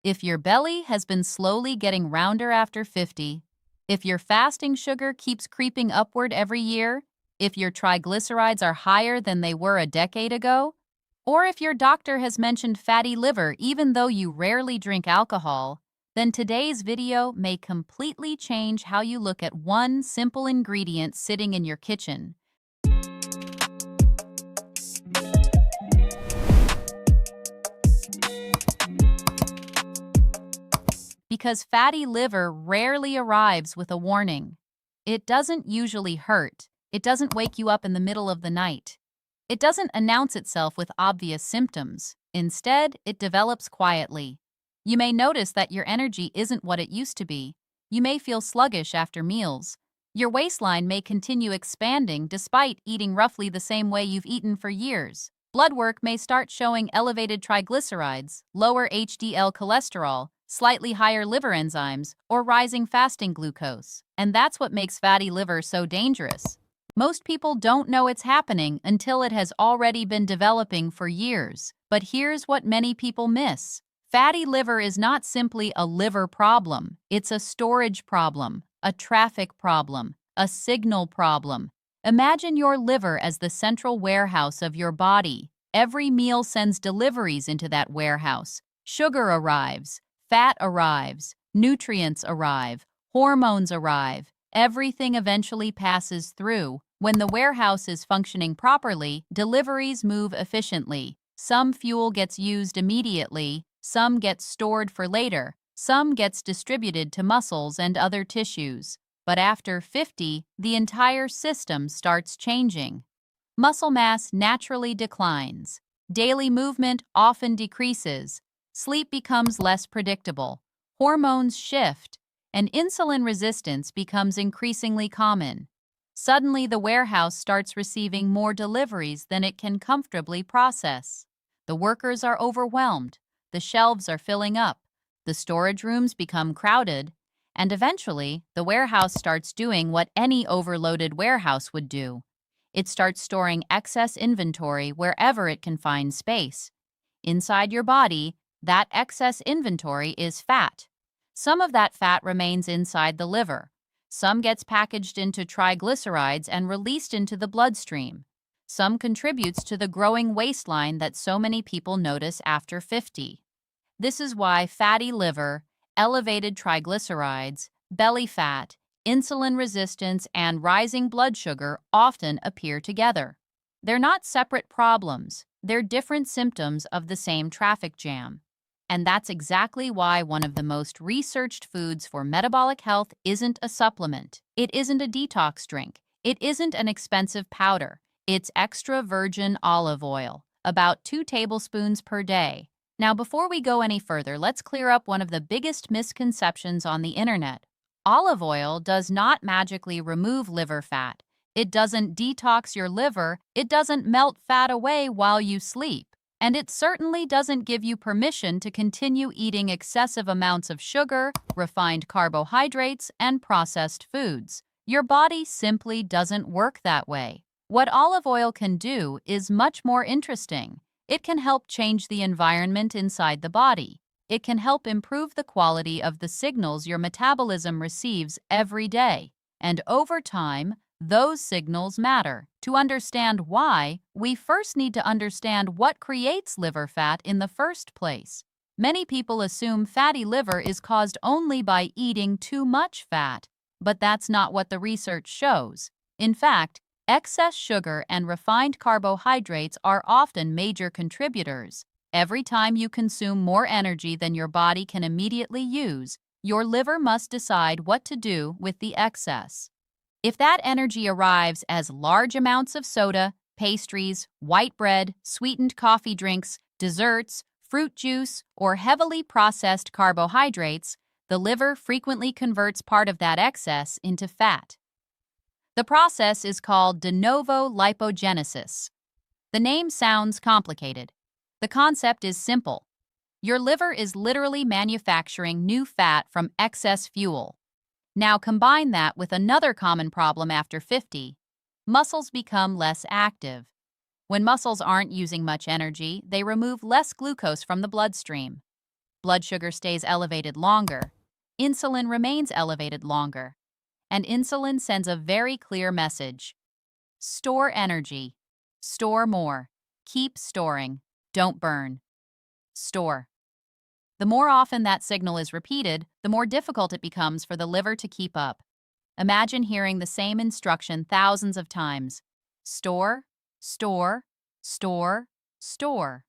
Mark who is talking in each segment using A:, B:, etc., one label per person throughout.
A: If your belly has been slowly getting rounder after 50, if your fasting sugar keeps creeping upward every year, if your triglycerides are higher than they were a decade ago, or if your doctor has mentioned fatty liver even though you rarely drink alcohol, then today's video may completely change how you look at one simple ingredient sitting in your kitchen. Because fatty liver rarely arrives with a warning. It doesn't usually hurt. It doesn't wake you up in the middle of the night. It doesn't announce itself with obvious symptoms. Instead, it develops quietly. You may notice that your energy isn't what it used to be. You may feel sluggish after meals. Your waistline may continue expanding despite eating roughly the same way you've eaten for years. Blood work may start showing elevated triglycerides, lower HDL cholesterol, slightly higher liver enzymes, or rising fasting glucose. And that's what makes fatty liver so dangerous. Most people don't know it's happening until it has already been developing for years. But here's what many people miss. Fatty liver is not simply a liver problem. It's a storage problem, a traffic problem, a signal problem. Imagine your liver as the central warehouse of your body. Every meal sends deliveries into that warehouse. Sugar arrives, fat arrives, nutrients arrive, hormones arrive. Everything eventually passes through. When the warehouse is functioning properly, deliveries move efficiently. Some fuel gets used immediately, some gets stored for later, some gets distributed to muscles and other tissues. But after 50, the entire system starts changing. Muscle mass naturally declines. Daily movement often decreases. Sleep becomes less predictable. Hormones shift, and insulin resistance becomes increasingly common. Suddenly, the warehouse starts receiving more deliveries than it can comfortably process. The workers are overwhelmed. The shelves are filling up. The storage rooms become crowded. And eventually, the warehouse starts doing what any overloaded warehouse would do. It starts storing excess inventory wherever it can find space. Inside your body, that excess inventory is fat. Some of that fat remains inside the liver. Some gets packaged into triglycerides and released into the bloodstream. Some contributes to the growing waistline that so many people notice after 50. This is why fatty liver, elevated triglycerides, belly fat, insulin resistance, and rising blood sugar often appear together. They're not separate problems. They're different symptoms of the same traffic jam. And that's exactly why one of the most researched foods for metabolic health isn't a supplement. It isn't a detox drink. It isn't an expensive powder. It's extra virgin olive oil, about 2 tablespoons per day. Now, before we go any further, let's clear up one of the biggest misconceptions on the internet. Olive oil does not magically remove liver fat. It doesn't detox your liver. It doesn't melt fat away while you sleep. And it certainly doesn't give you permission to continue eating excessive amounts of sugar, refined carbohydrates, and processed foods. Your body simply doesn't work that way. What olive oil can do is much more interesting. It can help change the environment inside the body. It can help improve the quality of the signals your metabolism receives every day. And over time, those signals matter. To understand why, we first need to understand what creates liver fat in the first place. Many people assume fatty liver is caused only by eating too much fat, but that's not what the research shows. In fact, excess sugar and refined carbohydrates are often major contributors. Every time you consume more energy than your body can immediately use, your liver must decide what to do with the excess. If that energy arrives as large amounts of soda, pastries, white bread, sweetened coffee drinks, desserts, fruit juice, or heavily processed carbohydrates, the liver frequently converts part of that excess into fat. The process is called de novo lipogenesis. The name sounds complicated. The concept is simple. Your liver is literally manufacturing new fat from excess fuel. Now combine that with another common problem after 50. Muscles become less active. When muscles aren't using much energy, they remove less glucose from the bloodstream. blood sugar stays elevated longer. Insulin remains elevated longer. And insulin sends a very clear message. Store energy. Store more. Keep storing. Don't burn. Store. The more often that signal is repeated, the more difficult it becomes for the liver to keep up. Imagine hearing the same instruction thousands of times. Store, store, store, store.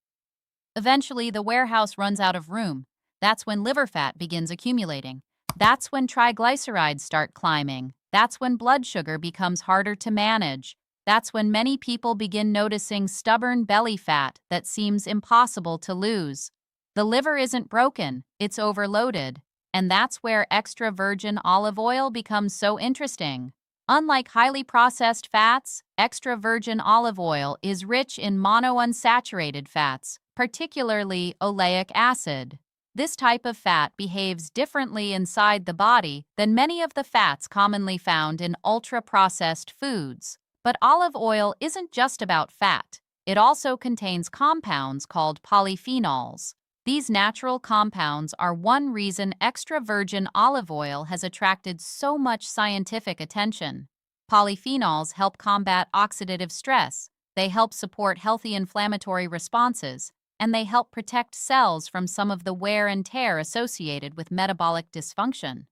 A: Eventually, the warehouse runs out of room. That's when liver fat begins accumulating. That's when triglycerides start climbing. That's when blood sugar becomes harder to manage. That's when many people begin noticing stubborn belly fat that seems impossible to lose. The liver isn't broken, it's overloaded. And that's where extra virgin olive oil becomes so interesting. Unlike highly processed fats, extra virgin olive oil is rich in monounsaturated fats, particularly oleic acid. This type of fat behaves differently inside the body than many of the fats commonly found in ultra-processed foods. But olive oil isn't just about fat. It also contains compounds called polyphenols. These natural compounds are one reason extra virgin olive oil has attracted so much scientific attention. Polyphenols help combat oxidative stress, they help support healthy inflammatory responses, and they help protect cells from some of the wear and tear associated with metabolic dysfunction.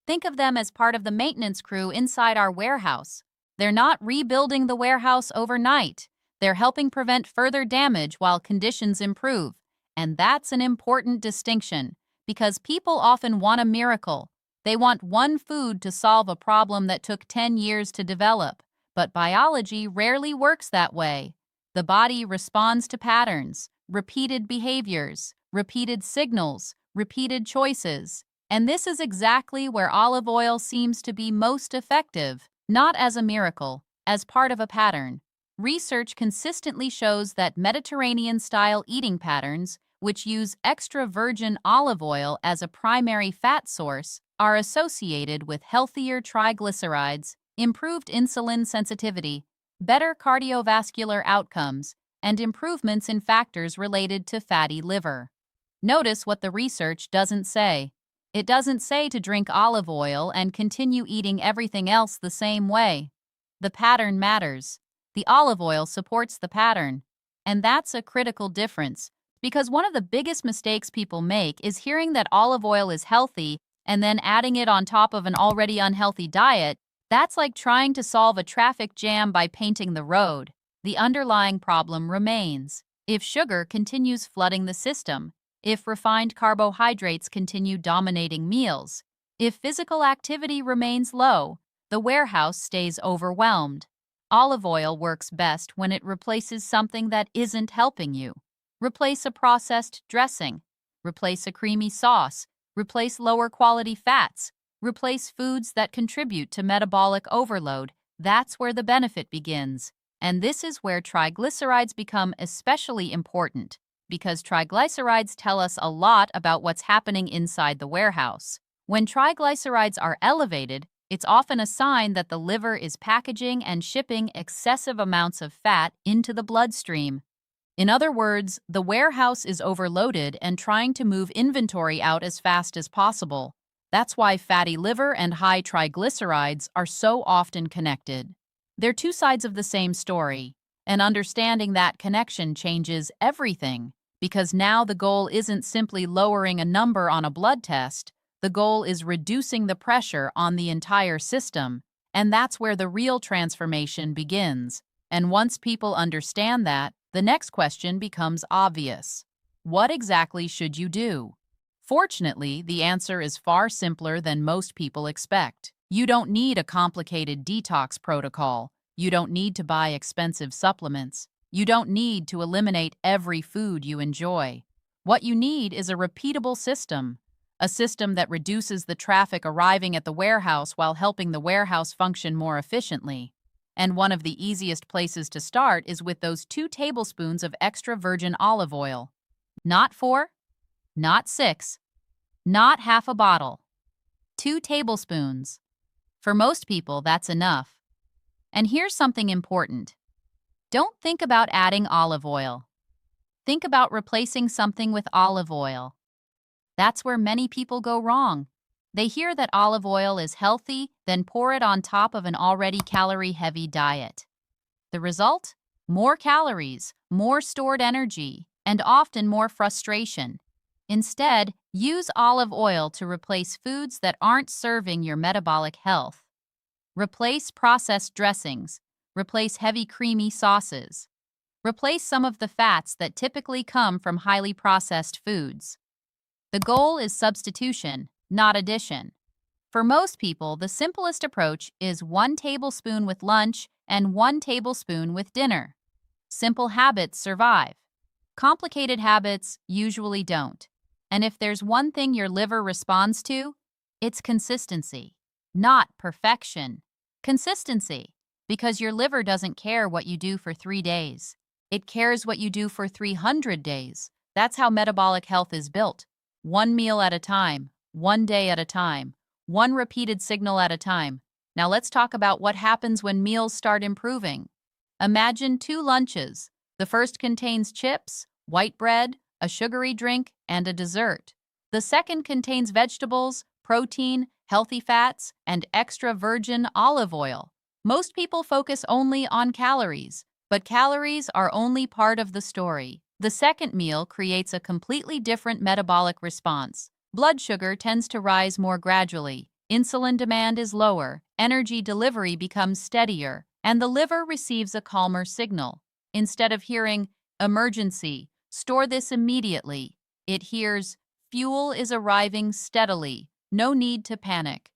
A: Think of them as part of the maintenance crew inside our warehouse. They're not rebuilding the warehouse overnight. They're helping prevent further damage while conditions improve. And that's an important distinction, because people often want a miracle. They want one food to solve a problem that took 10 years to develop. But biology rarely works that way. The body responds to patterns, repeated behaviors, repeated signals, repeated choices. And this is exactly where olive oil seems to be most effective, not as a miracle, as part of a pattern. Research consistently shows that Mediterranean-style eating patterns, which use extra virgin olive oil as a primary fat source, are associated with healthier triglycerides, improved insulin sensitivity, better cardiovascular outcomes, and improvements in factors related to fatty liver. Notice what the research doesn't say. It doesn't say to drink olive oil and continue eating everything else the same way. The pattern matters. The olive oil supports the pattern. And that's a critical difference, because one of the biggest mistakes people make is hearing that olive oil is healthy and then adding it on top of an already unhealthy diet. That's like trying to solve a traffic jam by painting the road. The underlying problem remains. If sugar continues flooding the system, if refined carbohydrates continue dominating meals, if physical activity remains low, the warehouse stays overwhelmed. Olive oil works best when it replaces something that isn't helping you. Replace a processed dressing. Replace a creamy sauce. Replace lower quality fats. Replace foods that contribute to metabolic overload. That's where the benefit begins. And this is where triglycerides become especially important, because triglycerides tell us a lot about what's happening inside the warehouse. When triglycerides are elevated, it's often a sign that the liver is packaging and shipping excessive amounts of fat into the bloodstream. In other words, the warehouse is overloaded and trying to move inventory out as fast as possible. That's why fatty liver and high triglycerides are so often connected. They're two sides of the same story, and understanding that connection changes everything, because now the goal isn't simply lowering a number on a blood test. The goal is reducing the pressure on the entire system, and that's where the real transformation begins. And once people understand that, the next question becomes obvious. What exactly should you do? Fortunately, the answer is far simpler than most people expect. You don't need a complicated detox protocol. You don't need to buy expensive supplements. You don't need to eliminate every food you enjoy. What you need is a repeatable system. A system that reduces the traffic arriving at the warehouse while helping the warehouse function more efficiently. And one of the easiest places to start is with those 2 tablespoons of extra virgin olive oil. Not 4, not 6, not half a bottle. 2 tablespoons. For most people, that's enough. And here's something important. Don't think about adding olive oil. Think about replacing something with olive oil. That's where many people go wrong. They hear that olive oil is healthy, then pour it on top of an already calorie-heavy diet. The result? More calories, more stored energy, and often more frustration. Instead, use olive oil to replace foods that aren't serving your metabolic health. Replace processed dressings. Replace heavy creamy sauces. Replace some of the fats that typically come from highly processed foods. The goal is substitution, not addition. For most people, the simplest approach is 1 tablespoon with lunch and 1 tablespoon with dinner. Simple habits survive. Complicated habits usually don't. And if there's one thing your liver responds to, it's consistency, not perfection. Consistency, because your liver doesn't care what you do for 3 days. It cares what you do for 300 days. That's how metabolic health is built. One meal at a time, one day at a time, one repeated signal at a time. Now let's talk about what happens when meals start improving. Imagine 2 lunches. The first contains chips, white bread, a sugary drink, and a dessert. The second contains vegetables, protein, healthy fats, and extra virgin olive oil. Most people focus only on calories, but calories are only part of the story. The second meal creates a completely different metabolic response. Blood sugar tends to rise more gradually, insulin demand is lower, energy delivery becomes steadier, and the liver receives a calmer signal. Instead of hearing, "Emergency, store this immediately," it hears, "Fuel is arriving steadily, no need to panic."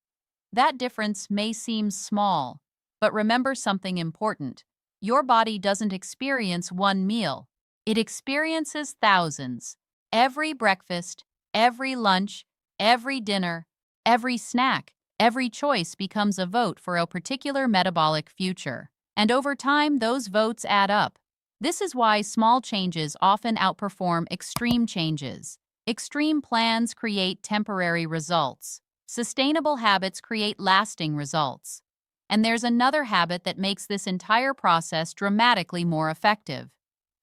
A: That difference may seem small, but remember something important. Your body doesn't experience one meal. It experiences thousands. Every breakfast, every lunch, every dinner, every snack, every choice becomes a vote for a particular metabolic future. And over time, those votes add up. This is why small changes often outperform extreme changes. Extreme plans create temporary results. Sustainable habits create lasting results. And there's another habit that makes this entire process dramatically more effective.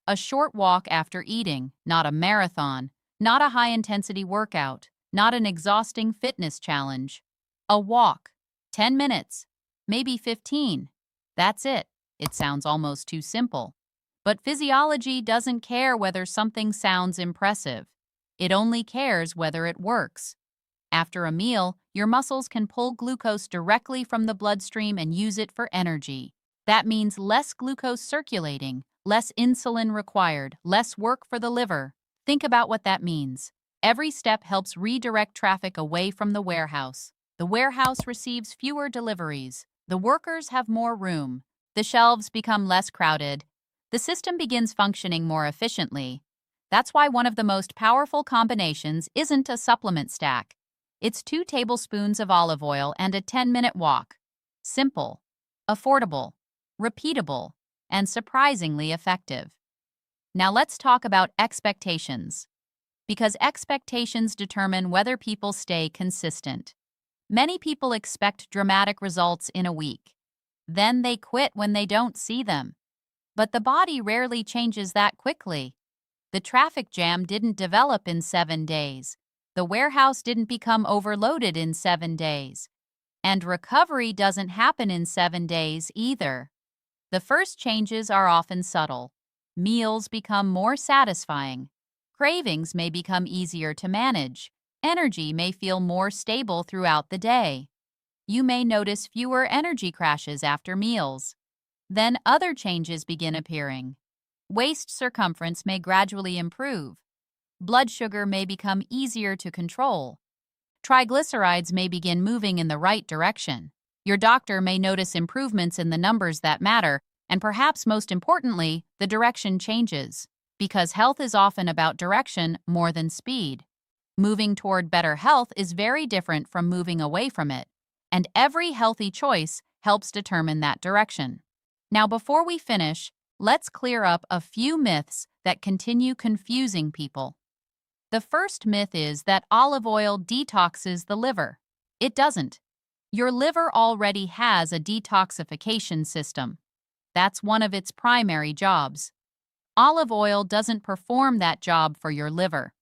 A: A short walk after eating, not a marathon, not a high-intensity workout, not an exhausting fitness challenge. A walk, 10 minutes, maybe 15. That's it. It sounds almost too simple. But physiology doesn't care whether something sounds impressive. It only cares whether it works. After a meal, your muscles can pull glucose directly from the bloodstream and use it for energy. That means less glucose circulating, less insulin required, less work for the liver. Think about what that means. Every step helps redirect traffic away from the warehouse. The warehouse receives fewer deliveries. The workers have more room. The shelves become less crowded. The system begins functioning more efficiently. That's why one of the most powerful combinations isn't a supplement stack. It's 2 tablespoons of olive oil and a 10-minute walk. Simple, affordable, repeatable, and surprisingly effective. Now let's talk about expectations, because expectations determine whether people stay consistent. Many people expect dramatic results in a week. Then they quit when they don't see them. But the body rarely changes that quickly. The traffic jam didn't develop in 7 days. The warehouse didn't become overloaded in 7 days. And recovery doesn't happen in 7 days either. The first changes are often subtle. Meals become more satisfying. Cravings may become easier to manage. Energy may feel more stable throughout the day. You may notice fewer energy crashes after meals. Then other changes begin appearing. Waist circumference may gradually improve. Blood sugar may become easier to control. Triglycerides may begin moving in the right direction. Your doctor may notice improvements in the numbers that matter, and perhaps most importantly, the direction changes. Because health is often about direction more than speed. Moving toward better health is very different from moving away from it, and every healthy choice helps determine that direction. Now, before we finish, let's clear up a few myths that continue confusing people. The first myth is that olive oil detoxes the liver. It doesn't. Your liver already has a detoxification system. That's one of its primary jobs. Olive oil doesn't perform that job for your liver.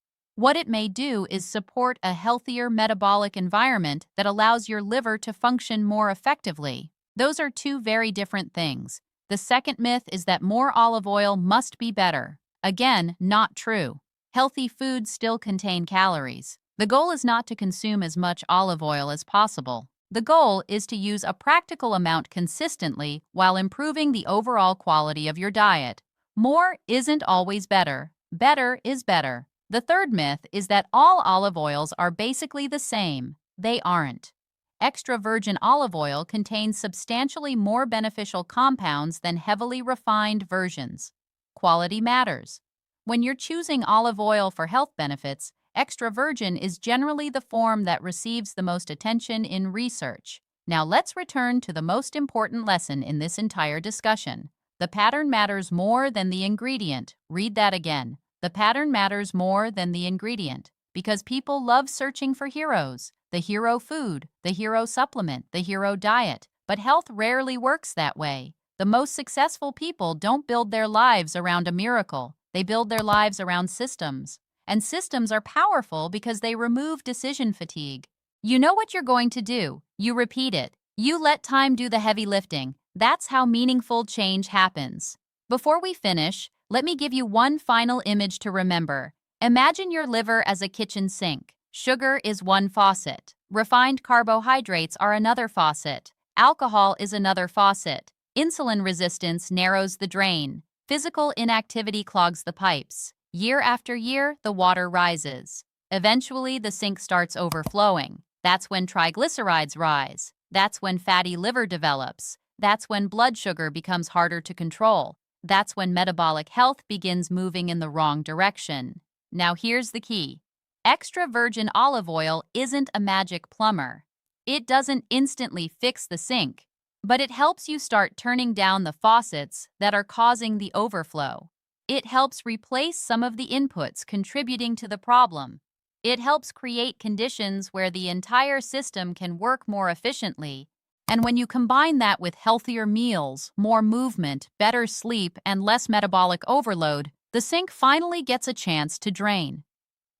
A: What it may do is support a healthier metabolic environment that allows your liver to function more effectively. Those are two very different things. The second myth is that more olive oil must be better. Again, not true. Healthy foods still contain calories. The goal is not to consume as much olive oil as possible. The goal is to use a practical amount consistently while improving the overall quality of your diet. More isn't always better. Better is better. The third myth is that all olive oils are basically the same. They aren't. Extra virgin olive oil contains substantially more beneficial compounds than heavily refined versions. Quality matters. When you're choosing olive oil for health benefits, extra virgin is generally the form that receives the most attention in research. Now let's return to the most important lesson in this entire discussion. The pattern matters more than the ingredient. Read that again. The pattern matters more than the ingredient, because people love searching for heroes, the hero food, the hero supplement, the hero diet. But health rarely works that way. The most successful people don't build their lives around a miracle. They build their lives around systems. And systems are powerful because they remove decision fatigue. You know what you're going to do. You repeat it. You let time do the heavy lifting. That's how meaningful change happens. Before we finish, let me give you one final image to remember. Imagine your liver as a kitchen sink. Sugar is one faucet. Refined carbohydrates are another faucet. Alcohol is another faucet. Insulin resistance narrows the drain. Physical inactivity clogs the pipes. Year after year, the water rises. Eventually, the sink starts overflowing. That's when triglycerides rise. That's when fatty liver develops. That's when blood sugar becomes harder to control. That's when metabolic health begins moving in the wrong direction. Now here's the key. Extra virgin olive oil isn't a magic plumber. It doesn't instantly fix the sink, but it helps you start turning down the faucets that are causing the overflow. It helps replace some of the inputs contributing to the problem. It helps create conditions where the entire system can work more efficiently. And when you combine that with healthier meals, more movement, better sleep, and less metabolic overload, the sink finally gets a chance to drain.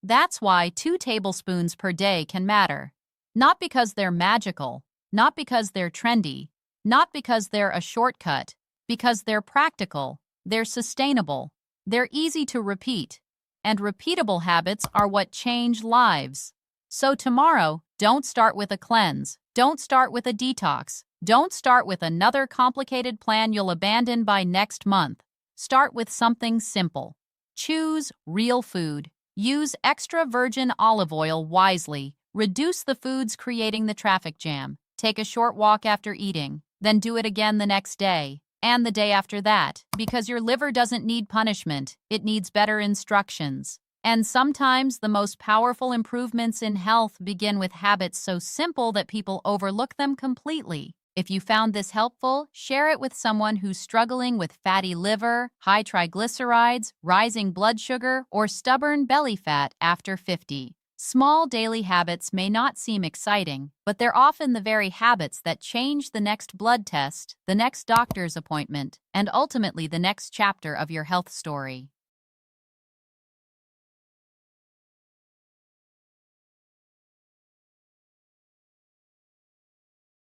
A: That's why 2 tablespoons per day can matter. Not because they're magical, not because they're trendy, not because they're a shortcut, because they're practical, they're sustainable, they're easy to repeat, and repeatable habits are what change lives. So tomorrow, don't start with a cleanse. Don't start with a detox. Don't start with another complicated plan you'll abandon by next month. Start with something simple. Choose real food. Use extra virgin olive oil wisely. Reduce the foods creating the traffic jam. Take a short walk after eating. Then do it again the next day. And the day after that. Because your liver doesn't need punishment. It needs better instructions. And sometimes the most powerful improvements in health begin with habits so simple that people overlook them completely. If you found this helpful, share it with someone who's struggling with fatty liver, high triglycerides, rising blood sugar, or stubborn belly fat after 50. Small daily habits may not seem exciting, but they're often the very habits that change the next blood test, the next doctor's appointment, and ultimately the next chapter of your health story.